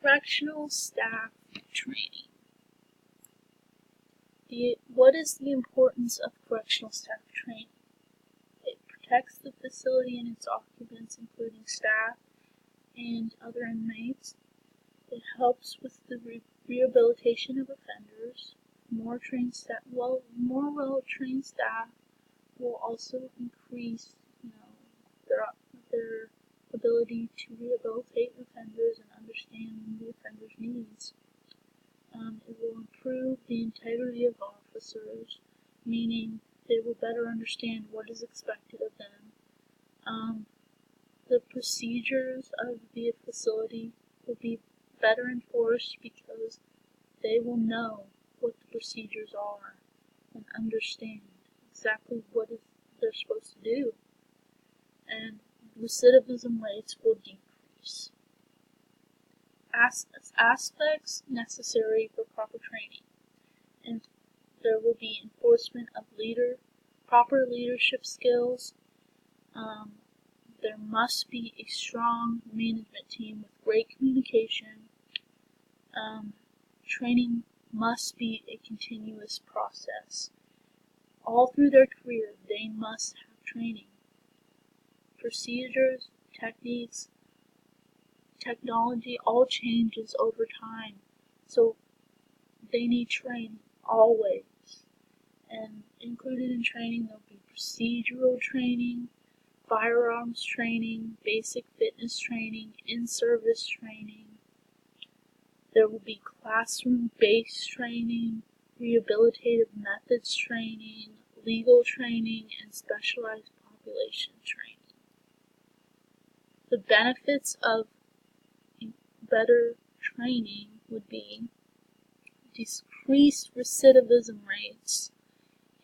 Correctional staff training. What is the importance of correctional staff training? It protects the facility and its occupants, including staff and other inmates. It helps with the rehabilitation of offenders. More well-trained staff will also increase, their ability to rehabilitate offenders and understand the offender's needs. It will improve the integrity of officers, meaning they will better understand what is expected of them. The procedures of the facility will be better enforced because they will know what the procedures are and understand exactly what they're supposed to do, and recidivism rates will decrease. Aspects necessary for proper training, and there will be enforcement of proper leadership skills. There must be a strong management team with great communication. Training must be a continuous process. All through their career, they must have training. Procedures, techniques, technology all changes over time, so they need training always. And included in training, there'll be procedural training, firearms training, basic fitness training, in-service training. There will be classroom-based training, rehabilitative methods training, legal training, and specialized population training. The benefits of better training would be decreased recidivism rates,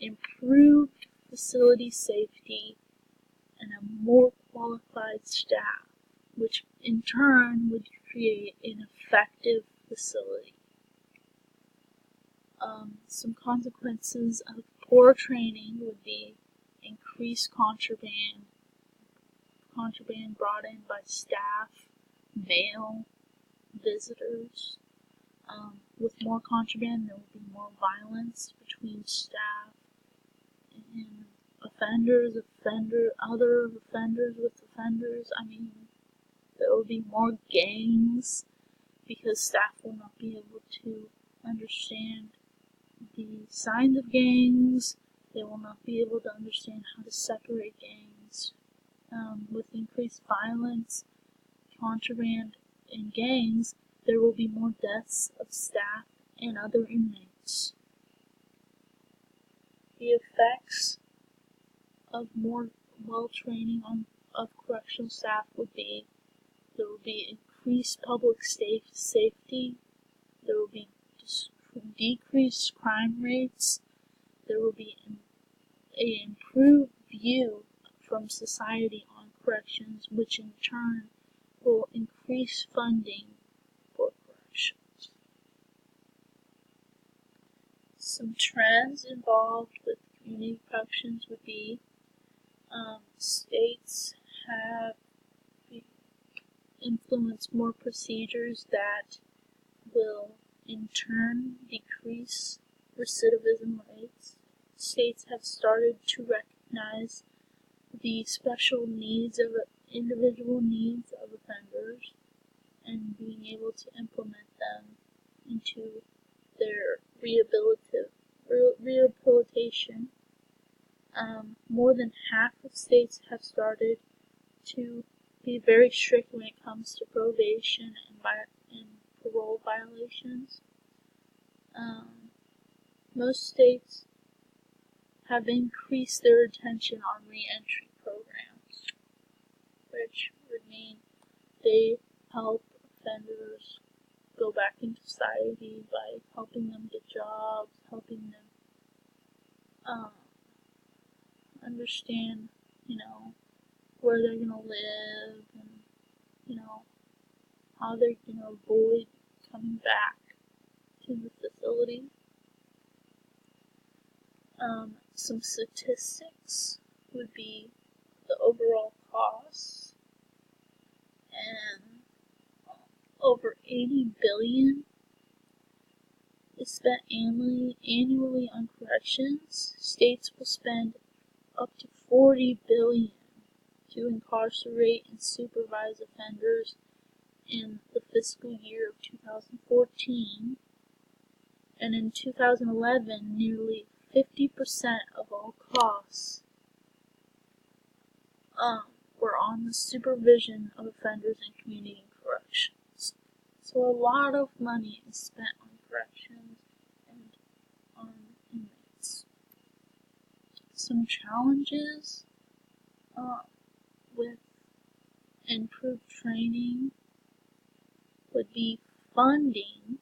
improved facility safety, and a more qualified staff, which in turn would create an effective facility. Some consequences of poor training would be increased contraband brought in by staff, male visitors. With more contraband, there will be more violence between staff and other offenders with offenders. There will be more gangs because staff will not be able to understand the signs of gangs. They will not be able to understand how to separate gangs. With increased violence, contraband, and gangs, there will be more deaths of staff and other inmates. The effects of more well-training of correctional staff would be there will be increased public safety, there will be decreased crime rates, there will be an improved view from society on corrections, which in turn will increase funding for corrections. Some trends involved with community corrections would be states have influenced more procedures that will in turn decrease recidivism rates. States have started to recognize the special needs of individual needs of offenders and being able to implement them into their rehabilitation. More than half of states have started to be very strict when it comes to probation and parole violations. Most states have increased their attention on re-entry programs, which would mean they help offenders go back into society by helping them get jobs, helping them understand, where they're gonna live and, how they're gonna avoid coming back to the facility. Some statistics would be the overall costs, and over $80 billion is spent annually on corrections. States will spend up to $40 billion to incarcerate and supervise offenders in the fiscal year of 2014, and in 2011, nearly 50% of all costs were on the supervision of offenders in community corrections. So a lot of money is spent on corrections and on inmates. Some challenges with improved training would be funding.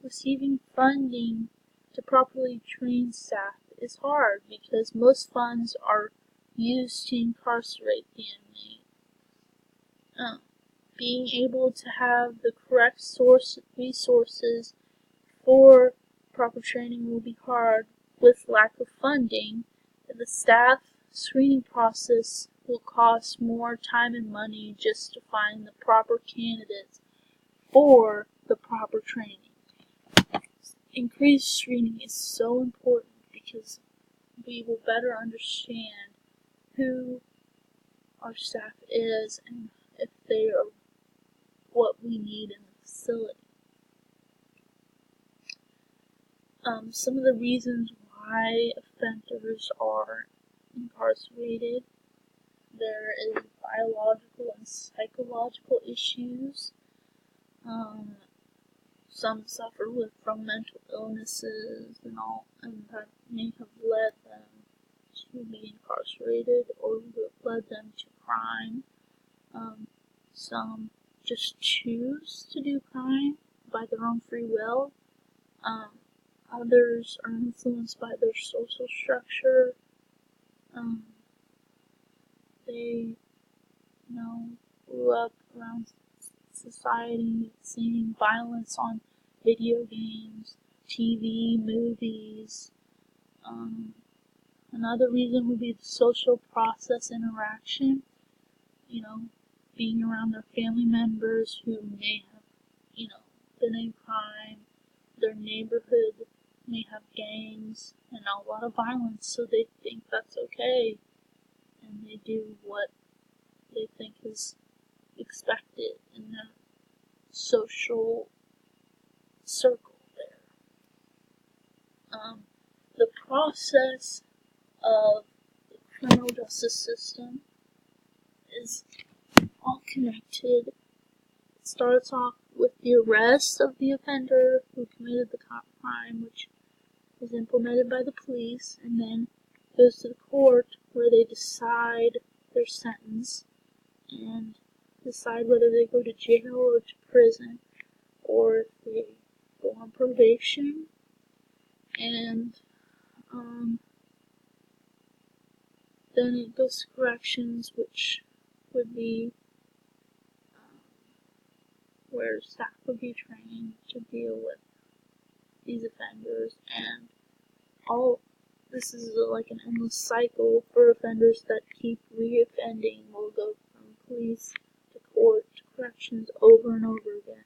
Receiving funding to properly train staff is hard because most funds are used to incarcerate the inmate. Being able to have the correct resources for proper training will be hard with lack of funding. The staff screening process will cost more time and money just to find the proper candidates for the proper training. Increased screening is so important because we will better understand who our staff is and if they are what we need in the facility. Some of the reasons why offenders are incarcerated: there is biological and psychological issues. Some suffer from mental illnesses and that may have led them to be incarcerated or led them to crime. Some just choose to do crime by their own free will. Others are influenced by their social structure. They, grew up around society seeing violence on video games, TV, movies. Another reason would be the social process interaction. Being around their family members who may have, been in crime. Their neighborhood may have gangs and a lot of violence, so they think that's okay, and they do what they think is expected in their social circle there. The process of the criminal justice system is all connected. It starts off with the arrest of the offender who committed the crime, which is implemented by the police, and then goes to the court where they decide their sentence and decide whether they go to jail or to prison, or if they go on probation. And then it goes to corrections, which would be where staff would be trained to deal with these offenders, and all this is like an endless cycle for offenders that keep reoffending. Will go from police to court to corrections over and over again.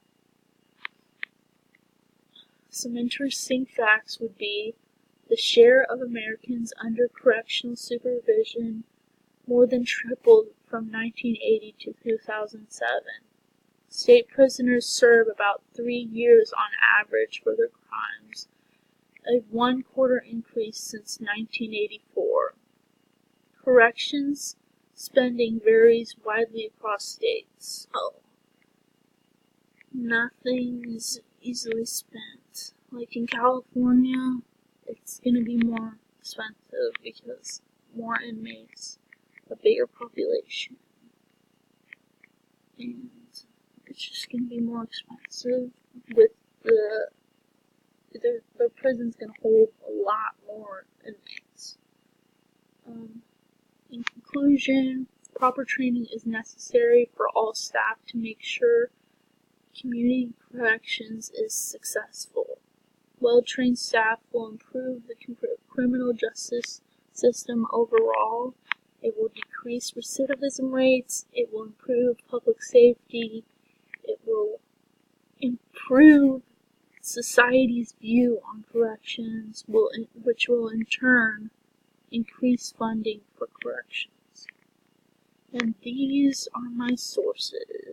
Some interesting facts would be the share of Americans under correctional supervision more than tripled from 1980 to 2007. State prisoners serve about 3 years on average for their crimes, a 1/4 increase since 1984. Corrections spending varies widely across states. Nothing is easily spent. Like in California, it's going to be more expensive because more inmates, a bigger population, and it's just going to be more expensive with their prison's going to hold a lot more inmates. In conclusion, proper training is necessary for all staff to make sure community corrections is successful. Well-trained staff will improve the criminal justice system overall. It will decrease recidivism rates. It will improve public safety. It will improve society's view on corrections, which will in turn increase funding for corrections. And these are my sources.